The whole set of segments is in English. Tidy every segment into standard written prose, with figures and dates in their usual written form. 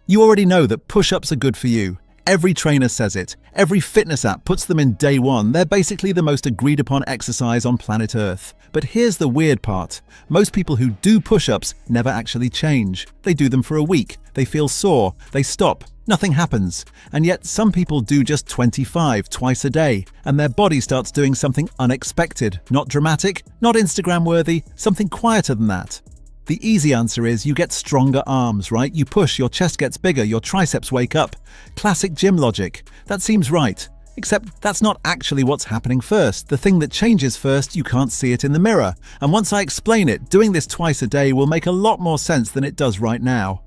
You already know that push-ups are good for you. Every trainer says it. Every fitness app puts them in day one. They're basically the most agreed upon exercise on planet Earth. But here's the weird part. Most people who do push-ups never actually change. They do them for a week. They feel sore. They stop. Nothing happens. And yet some people do just 25 twice a day, and their body starts doing something unexpected. Not dramatic, not Instagram-worthy, something quieter than that. The easy answer is you get stronger arms, right? You push, your chest gets bigger, your triceps wake up. Classic gym logic. That seems right. Except that's not actually what's happening first. The thing that changes first, you can't see it in the mirror. And once I explain it, doing this twice a day will make a lot more sense than it does right now.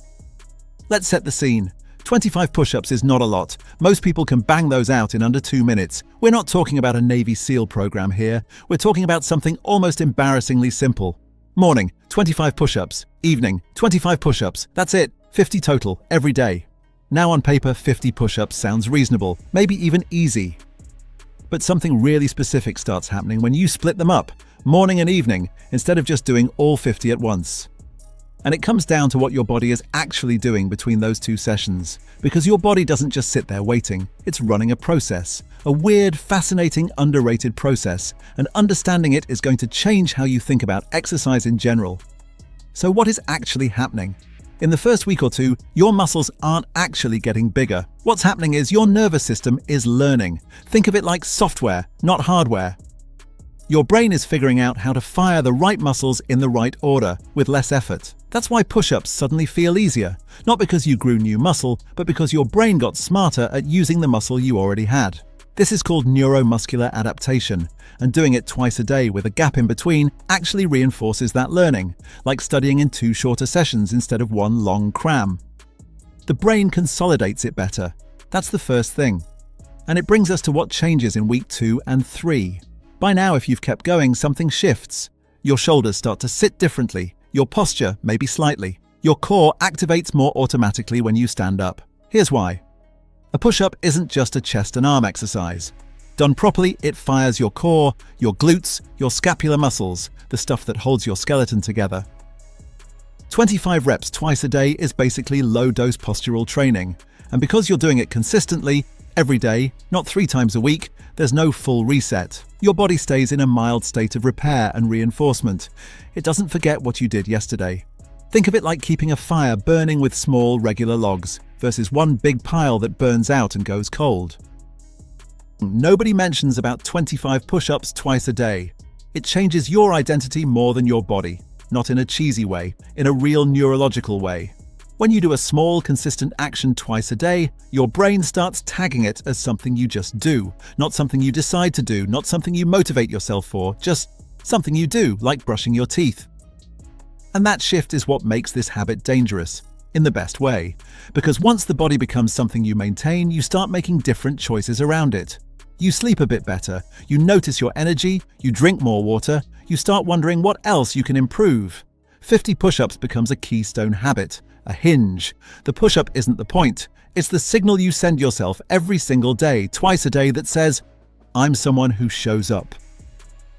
Let's set the scene. 25 push-ups is not a lot. Most people can bang those out in under 2 minutes. We're not talking about a Navy SEAL program here. We're talking about something almost embarrassingly simple. Morning, 25 push-ups. Evening, 25 push-ups. That's it, 50 total, every day. Now on paper, 50 push-ups sounds reasonable, maybe even easy. But something really specific starts happening when you split them up, morning and evening, instead of just doing all 50 at once. And it comes down to what your body is actually doing between those two sessions. Because your body doesn't just sit there waiting, it's running a process. A weird, fascinating, underrated process, and understanding it is going to change how you think about exercise in general. So what is actually happening? In the first week or two, your muscles aren't actually getting bigger. What's happening is your nervous system is learning. Think of it like software, not hardware. Your brain is figuring out how to fire the right muscles in the right order, with less effort. That's why push-ups suddenly feel easier. Not because you grew new muscle, but because your brain got smarter at using the muscle you already had. This is called neuromuscular adaptation, and doing it twice a day with a gap in between actually reinforces that learning, like studying in 2 shorter sessions instead of 1 long cram. The brain consolidates it better. That's the first thing. And it brings us to what changes in week 2 and 3. By now, if you've kept going, something shifts. Your shoulders start to sit differently, your posture maybe slightly. Your core activates more automatically when you stand up. Here's why. A push-up isn't just a chest and arm exercise. Done properly, it fires your core, your glutes, your scapular muscles, the stuff that holds your skeleton together. 25 reps twice a day is basically low-dose postural training. And because you're doing it consistently, every day, not 3 times a week, there's no full reset. Your body stays in a mild state of repair and reinforcement. It doesn't forget what you did yesterday. Think of it like keeping a fire burning with small, regular logs, versus one big pile that burns out and goes cold. Nobody mentions about 25 push-ups twice a day. It changes your identity more than your body, not in a cheesy way, in a real neurological way. When you do a small, consistent action twice a day, your brain starts tagging it as something you just do, not something you decide to do, not something you motivate yourself for, just something you do, like brushing your teeth. And that shift is what makes this habit dangerous, in the best way. Because once the body becomes something you maintain, you start making different choices around it. You sleep a bit better, you notice your energy, you drink more water, you start wondering what else you can improve. 50 push-ups becomes a keystone habit, a hinge. The push-up isn't the point, it's the signal you send yourself every single day, twice a day, that says, I'm someone who shows up.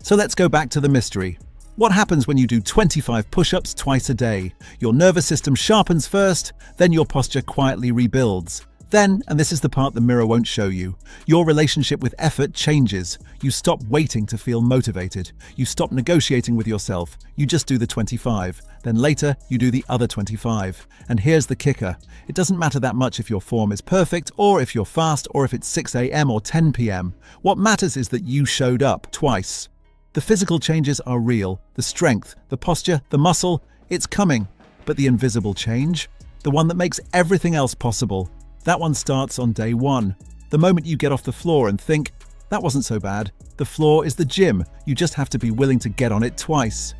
So let's go back to the mystery. What happens when you do 25 push-ups twice a day? Your nervous system sharpens first, then your posture quietly rebuilds. Then, and this is the part the mirror won't show you, your relationship with effort changes. You stop waiting to feel motivated. You stop negotiating with yourself. You just do the 25. Then later, you do the other 25. And here's the kicker. It doesn't matter that much if your form is perfect, or if you're fast, or if it's 6 a.m. or 10 p.m. What matters is that you showed up twice. The physical changes are real. The strength, the posture, the muscle, it's coming. But the invisible change, the one that makes everything else possible, that one starts on day 1. The moment you get off the floor and think, that wasn't so bad. The floor is the gym. You just have to be willing to get on it twice.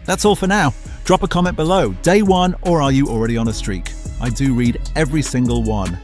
That's all for now. Drop a comment below. Day 1, or are you already on a streak? I do read every single one.